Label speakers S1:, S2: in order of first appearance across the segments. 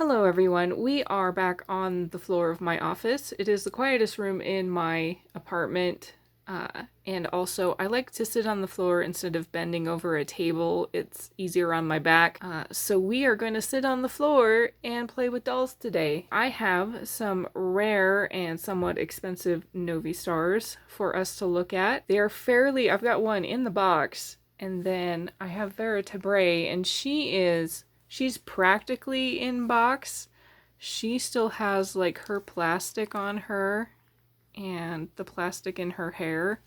S1: Hello everyone, we are back on the floor of my office. It is the quietest room in my apartment, and also I like to sit on the floor instead of bending over a table. It's easier on my back. So we are going to sit on the floor and play with dolls today. I have some rare and somewhat expensive Novi Stars for us to look at. They are I've got one in the box, and then I have Vera Tabray, and she's practically in box. She still has like her plastic on her and the plastic in her hair.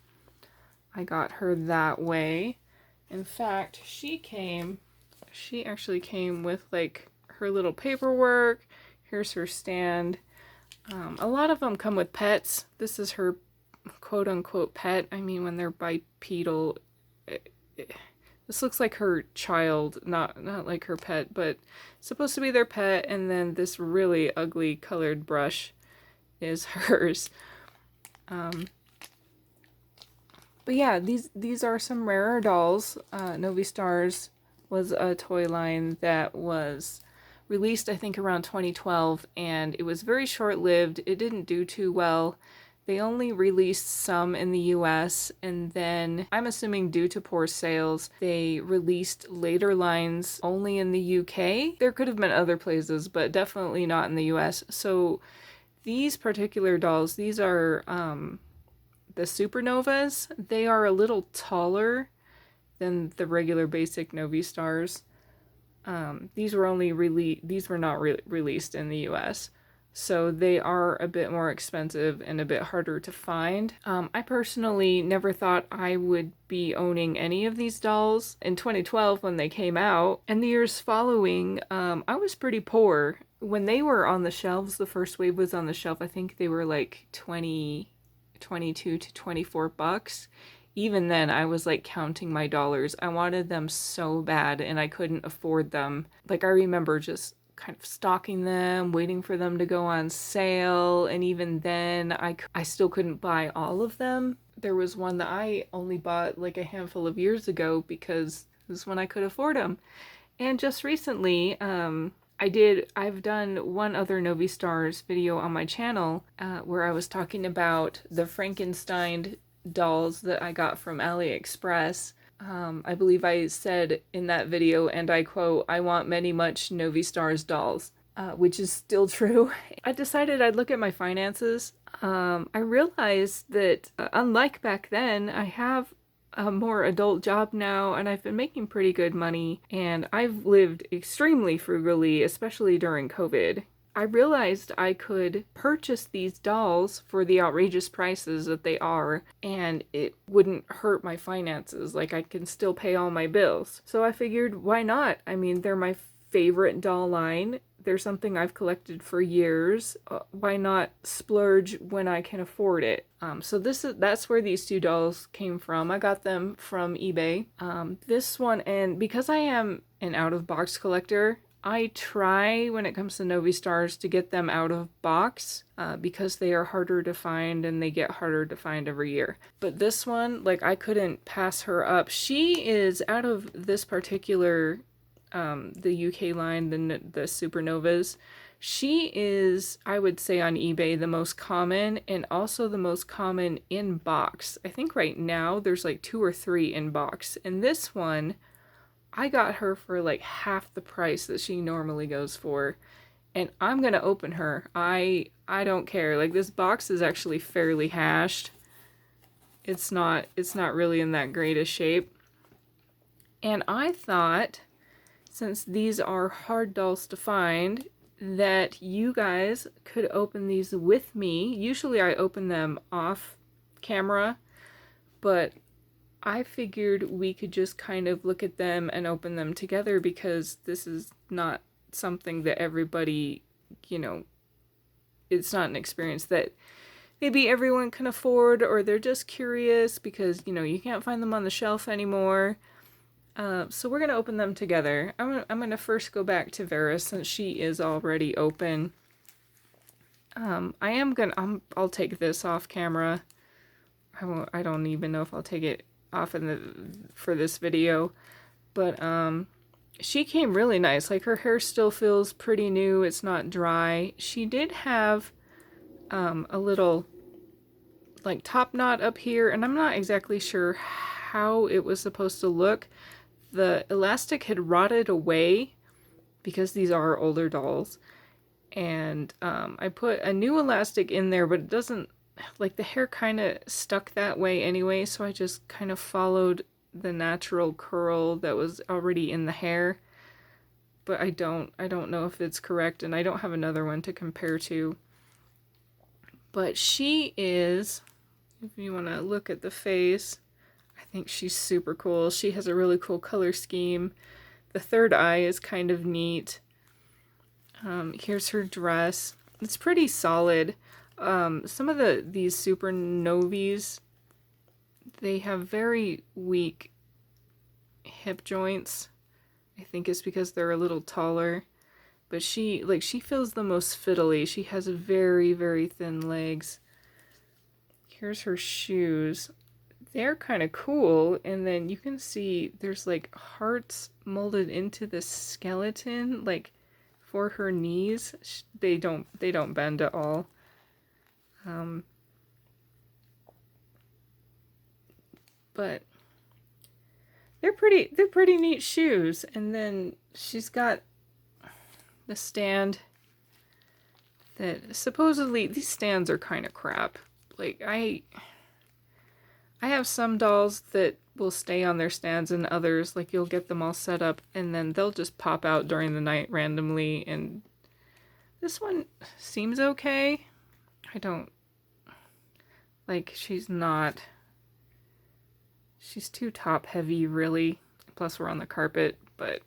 S1: I got her that way. In fact, she actually came with like her little paperwork. Here's her stand. A lot of them come with pets. This is her quote unquote pet. I mean, when they're bipedal, this looks like her child, not like her pet, but supposed to be their pet, and then this really ugly colored brush is hers. But yeah, these are some rarer dolls. Novi Stars was a toy line that was released, I think, around 2012, and it was very short-lived. It didn't do too well. They only released some in the US, and then, I'm assuming due to poor sales, they released later lines only in the UK. There could have been other places, but definitely not in the US. So these particular dolls, these are the Supernovas. They are a little taller than the regular basic Novi Stars. These were not released in the US. So they are a bit more expensive and a bit harder to find. I personally never thought I would be owning any of these dolls. In 2012 when they came out, and the years following, I was pretty poor. When they were on the shelves, the first wave was on the shelf, I think they were like 22 to 24 bucks. Even then, I was like counting my dollars. I wanted them so bad and I couldn't afford them. Like, I remember just kind of stalking them, waiting for them to go on sale, and even then I still couldn't buy all of them. There was one that I only bought like a handful of years ago because it was when I could afford them. And just recently, I've done one other Novi Stars video on my channel where I was talking about the Frankenstein dolls that I got from AliExpress. I believe I said in that video, and I quote, "I want many much Novi Stars dolls," which is still true. I decided I'd look at my finances. I realized that unlike back then, I have a more adult job now, and I've been making pretty good money, and I've lived extremely frugally, especially during COVID. I realized I could purchase these dolls for the outrageous prices that they are, and it wouldn't hurt my finances. Like, I can still pay all my bills. So I figured, why not? I mean, they're my favorite doll line. They're something I've collected for years. Why not splurge when I can afford it? So that's where these two dolls came from. I got them from eBay. This one, and because I am an out-of-box collector, I try, when it comes to Novi Stars, to get them out of box because they are harder to find, and they get harder to find every year. But this one, like, I couldn't pass her up. She is, out of this particular, the UK line, the Supernovas, she is, I would say on eBay, the most common, and also the most common in box. I think right now there's like 2 or 3 in box. And this one, I got her for like half the price that she normally goes for, and I'm gonna open her. I don't care. Like, this box is actually fairly hashed. It's not really in that great a shape. And I thought, since these are hard dolls to find, that you guys could open these with me. Usually I open them off camera, but I figured we could just kind of look at them and open them together, because this is not something that everybody, it's not an experience that maybe everyone can afford, or they're just curious because, you can't find them on the shelf anymore. So we're going to open them together. I'm going to first go back to Vera since she is already open. I'll take this off camera. I don't even know if I'll take it off for this video, but she came really nice. Like, her hair still feels pretty new. It's not dry. She did have a little like top knot up here, and I'm not exactly sure how it was supposed to look. The elastic had rotted away because these are older dolls, and I put a new elastic in there, but it doesn't, like, the hair kind of stuck that way anyway, so I just kind of followed the natural curl that was already in the hair. But I don't know if it's correct, and I don't have another one to compare to. But she is, if you want to look at the face, I think she's super cool. She has a really cool color scheme. The third eye is kind of neat. Here's her dress. It's pretty solid. Some of these super novies, they have very weak hip joints. I think it's because they're a little taller. But she feels the most fiddly. She has very, very thin legs. Here's her shoes. They're kind of cool, and then you can see there's like hearts molded into the skeleton, like for her knees. They don't bend at all. But they're pretty neat shoes. And then she's got the stand that supposedly, these stands are kind of crap. Like, I have some dolls that will stay on their stands, and others, like, you'll get them all set up and then they'll just pop out during the night randomly. And this one seems okay. I don't, like, she's too top heavy, really. Plus we're on the carpet. But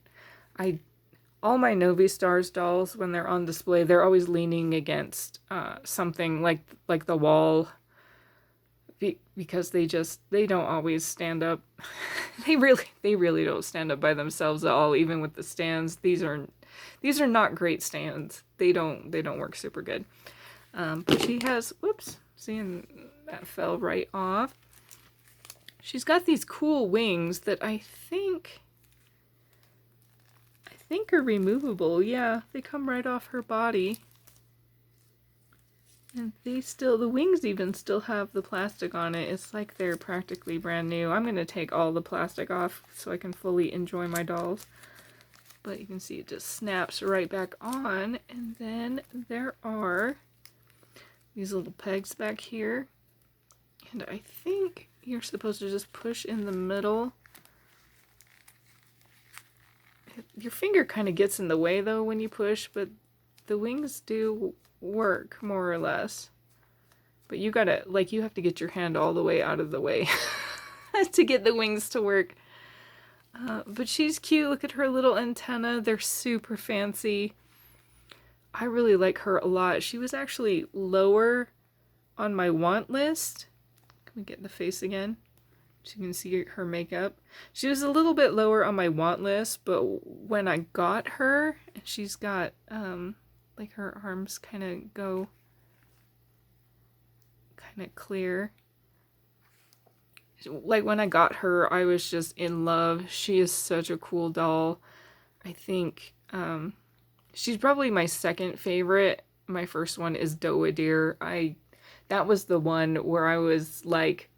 S1: all my Novi Stars dolls, when they're on display, they're always leaning against something like the wall, because they don't always stand up. they really don't stand up by themselves at all. Even with the stands, these are not great stands. They don't work super good. But she has, whoops, seeing that fell right off. She's got these cool wings that I think are removable. Yeah, they come right off her body. And the wings even still have the plastic on it. It's like they're practically brand new. I'm going to take all the plastic off so I can fully enjoy my dolls. But you can see it just snaps right back on. And then there are these little pegs back here. And I think you're supposed to just push in the middle. Your finger kind of gets in the way though when you push, but the wings do work more or less. But you have to get your hand all the way out of the way to get the wings to work. But she's cute. Look at her little antenna. They're super fancy. I really like her a lot. She was actually lower on my want list. Can we get the face again? So you can see her makeup. She was a little bit lower on my want list, but when I got her, she's got, like, her arms kind of go kind of clear. Like, when I got her, I was just in love. She is such a cool doll. I think, she's probably my second favorite. My first one is Doe-a-Deer. That was the one where I was like,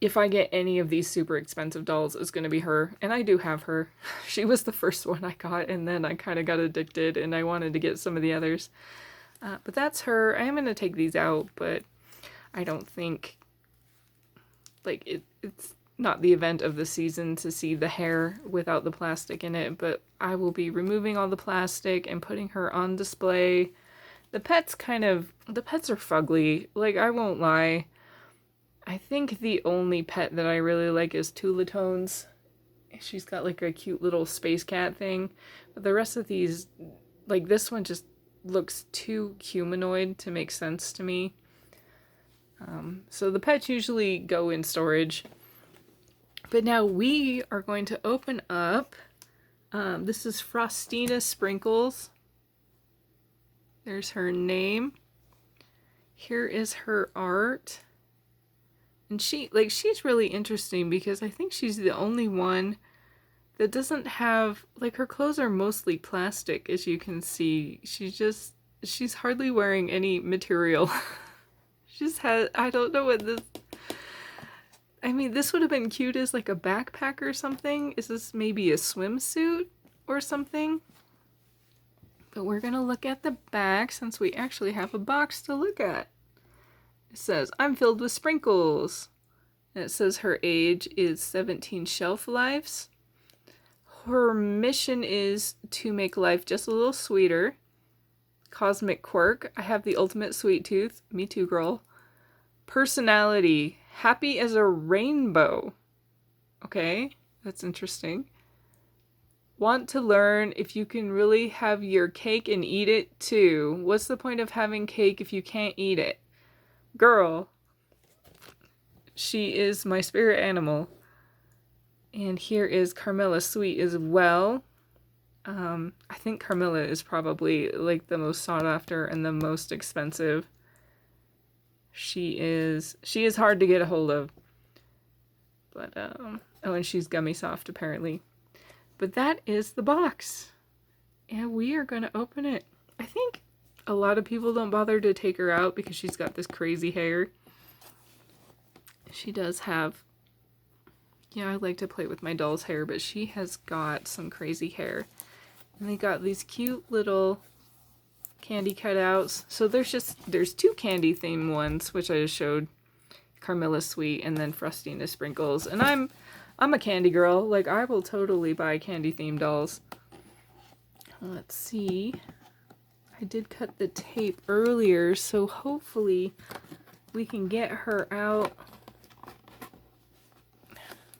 S1: if I get any of these super expensive dolls, it's going to be her. And I do have her. She was the first one I got, and then I kind of got addicted, and I wanted to get some of the others. But that's her. I am going to take these out, but I don't think, like, it's not the event of the season to see the hair without the plastic in it, but I will be removing all the plastic and putting her on display. The pets are fugly. Like, I won't lie. I think the only pet that I really like is Tulatones. She's got like a cute little space cat thing. But the rest of these, like this one just looks too humanoid to make sense to me. So the pets usually go in storage. But now we are going to open up. This is Frostina Sprinkles. There's her name. Here is her art. And she's really interesting because I think she's the only one that doesn't have, like, her clothes are mostly plastic, as you can see. She's hardly wearing any material. She just has, I don't know what this, I mean, this would have been cute as like a backpack or something. Is this maybe a swimsuit or something? But we're gonna look at the back since we actually have a box to look at. It says, I'm filled with sprinkles. And it says her age is 17 shelf lives. Her mission is to make life just a little sweeter. Cosmic quirk, I have the ultimate sweet tooth. Me too, girl. Personality, happy as a rainbow. Okay, that's interesting. Want to learn if you can really have your cake and eat it too. What's the point of having cake if you can't eat it? Girl, she is my spirit animal. And here is Carmilla Sweet as well. I think Carmilla is probably like the most sought after and the most expensive. She is hard to get a hold of. But oh, and she's gummy soft apparently. But that is the box. And we are going to open it. I think a lot of people don't bother to take her out because she's got this crazy hair. She does have, yeah, I like to play with my doll's hair, but she has got some crazy hair. And they got these cute little candy cutouts. So there's two candy themed ones, which I just showed. Carmilla Sweet and then Frostina Sprinkles. And I'm a candy girl. Like, I will totally buy candy themed dolls. Let's see. I did cut the tape earlier, so hopefully we can get her out.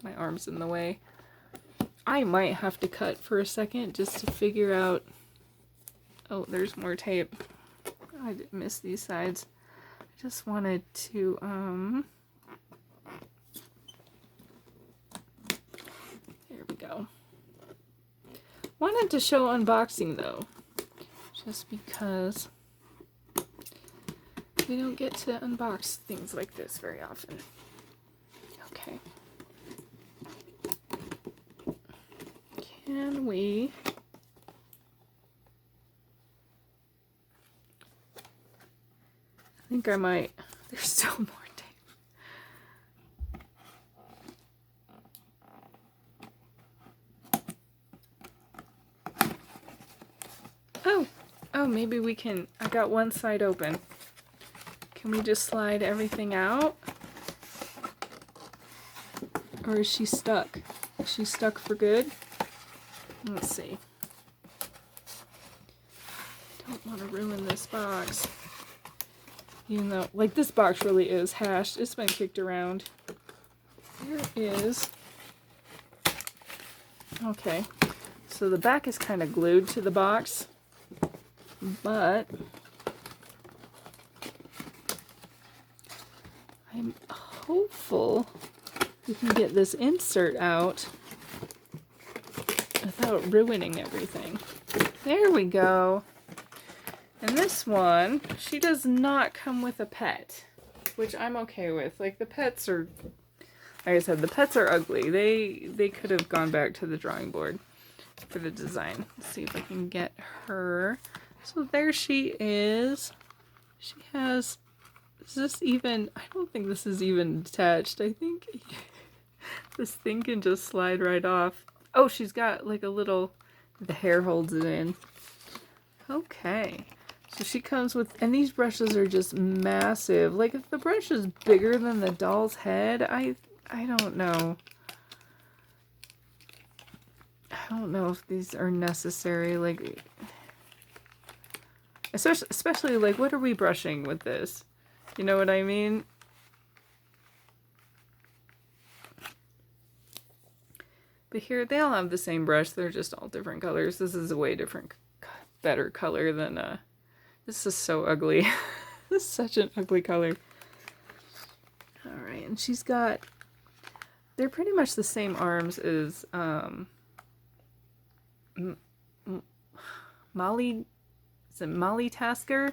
S1: My arm's in the way. I might have to cut for a second just to figure out. Oh, there's more tape. I didn't miss these sides. I just wanted to, there we go. Wanted to show unboxing though, just because we don't get to unbox things like this very often. Okay. Can we? I think I might. There's still more tape. Oh, maybe we can. I got one side open. Can we just slide everything out? Or is she stuck? Is she stuck for good? Let's see. Don't want to ruin this box. Even though, like, this box really is hashed. It's been kicked around. Here is... Okay. So the back is kind of glued to the box. But... I'm hopeful we can get this insert out without ruining everything. There we go. And this one, she does not come with a pet, which I'm okay with. Like, the pets are, like I said, the pets are ugly. They could have gone back to the drawing board for the design. Let's see if I can get her. So there she is. She has, is this even, I don't think this is even detached. I think this thing can just slide right off. Oh, she's got like a little, the hair holds it in. Okay. So she comes with, and these brushes are just massive. Like, if the brush is bigger than the doll's head, I don't know. I don't know if these are necessary. Like, especially like, what are we brushing with this? You know what I mean? But here, they all have the same brush. They're just all different colors. This is a way different, better color than, this is so ugly. This is such an ugly color. Alright, and she's got, they're pretty much the same arms as, Molly, is it Molly Tasker?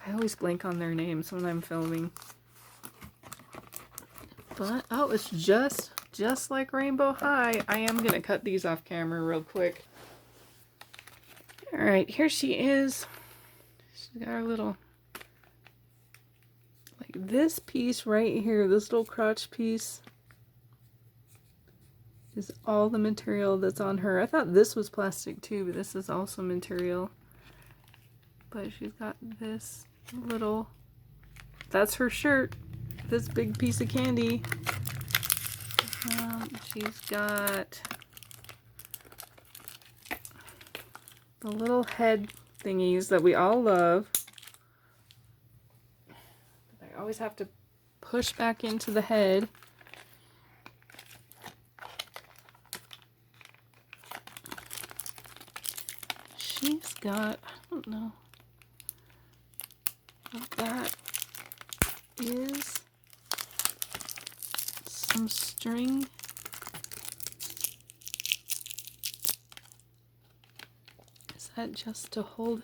S1: I always blank on their names when I'm filming. But, oh, it's just just like Rainbow High. I am going to cut these off camera real quick. Alright, here she is. She's got her little, like this piece right here, this little crotch piece is all the material that's on her. I thought this was plastic too, but this is also material. But she's got this little, that's her shirt, this big piece of candy. She's got the little head thingies that we all love. I always have to push back into the head. She's got, I don't know what that is. Some string. Is that just to hold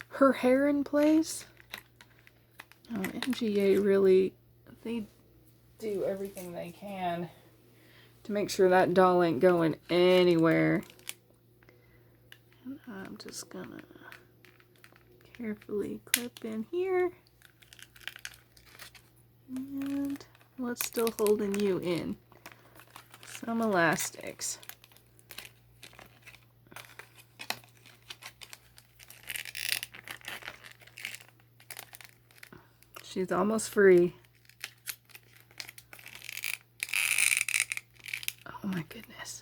S1: her hair in place? Oh, MGA really, they do everything they can to make sure that doll ain't going anywhere. And I'm just gonna carefully clip in here. And what's still holding you in? Some elastics. She's almost free. Oh my goodness.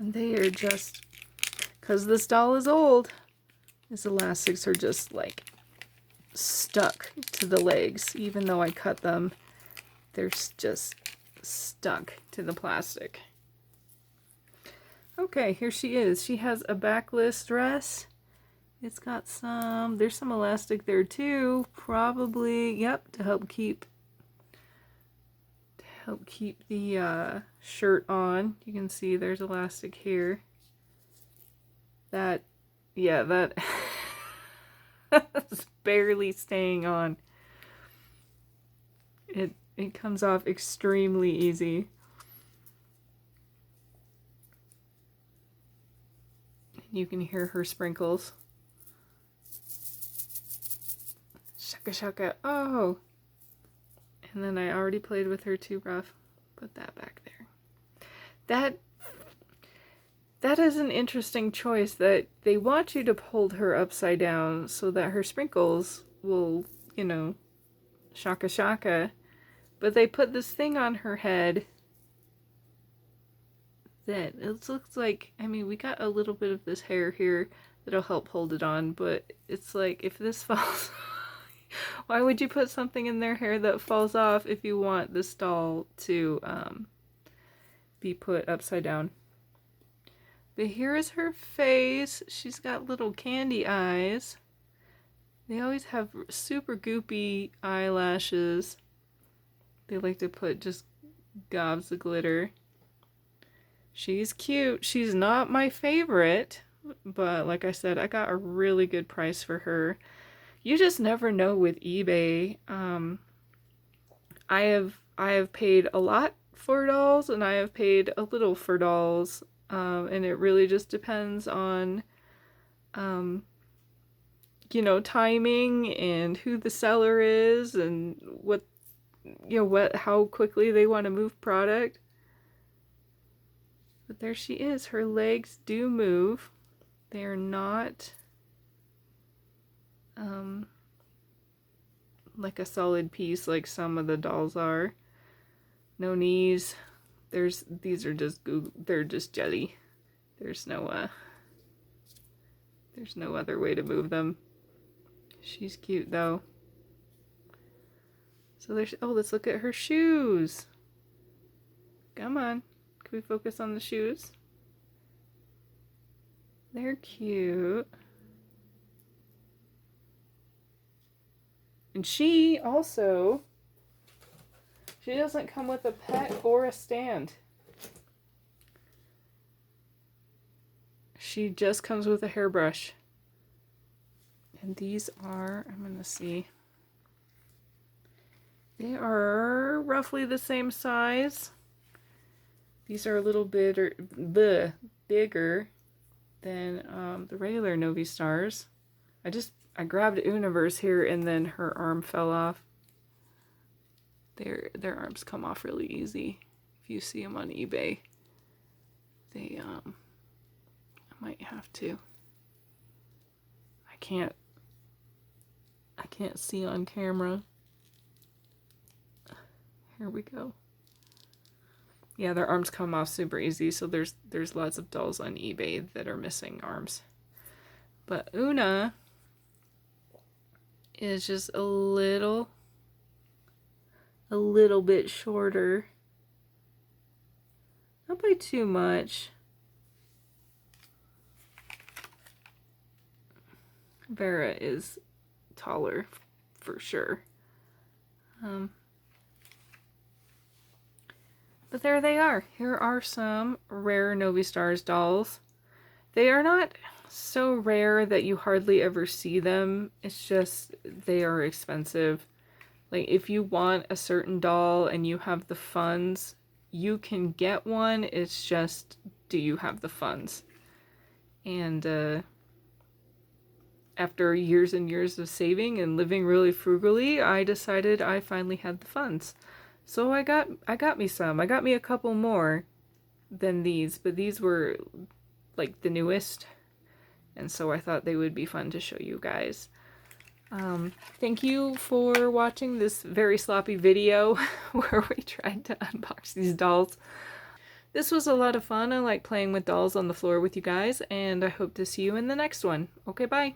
S1: And they are just, because this doll is old, these elastics are just like stuck to the legs. Even though I cut them, they're just stuck to the plastic. Okay, here she is. She has a backless dress. It's got some, there's some elastic there too, probably, yep, to help keep the shirt on. You can see there's elastic here. That, yeah, that that's barely staying on. It comes off extremely easy. You can hear her sprinkles. Shaka shaka. Oh! And then I already played with her too rough. Put that back there. That is an interesting choice, that they want you to hold her upside down so that her sprinkles will, you know, shaka shaka. But they put this thing on her head that it looks like, I mean, we got a little bit of this hair here that'll help hold it on, but it's like, if this falls, why would you put something in their hair that falls off if you want this doll to be put upside down? But here is her face. She's got little candy eyes. They always have super goopy eyelashes. They like to put just gobs of glitter. She's cute. She's not my favorite, but like I said, I got a really good price for her. You just never know with eBay. I have paid a lot for dolls, and I have paid a little for dolls. And it really just depends on, you know, timing and who the seller is and what, you know, how quickly they want to move product. But there she is. Her legs do move. They are not, like a solid piece like some of the dolls are. No knees. These are just they're just jelly. There's no other way to move them. She's cute though. So let's look at her shoes. Come on. Can we focus on the shoes? They're cute. And she doesn't come with a pet or a stand. She just comes with a hairbrush. And these are, I'm gonna see. They are roughly the same size. These are a little bit bigger than the regular Novi Stars. I grabbed Universe here and then her arm fell off. Their arms come off really easy. If you see them on eBay, they I might have to. I can't see on camera. Here we go. Yeah, their arms come off super easy, so there's lots of dolls on eBay that are missing arms. But Una is just a little bit shorter. Not by too much. Vera is taller for sure. But there they are. Here are some rare Novi Stars dolls. They are not so rare that you hardly ever see them. It's just they are expensive. Like if you want a certain doll and you have the funds, you can get one. It's just, do you have the funds? And after years and years of saving and living really frugally, I decided I finally had the funds. So I got me some. I got me a couple more than these, but these were like the newest, and so I thought they would be fun to show you guys. Thank you for watching this very sloppy video where we tried to unbox these dolls. This was a lot of fun. I like playing with dolls on the floor with you guys, and I hope to see you in the next one. Okay, bye!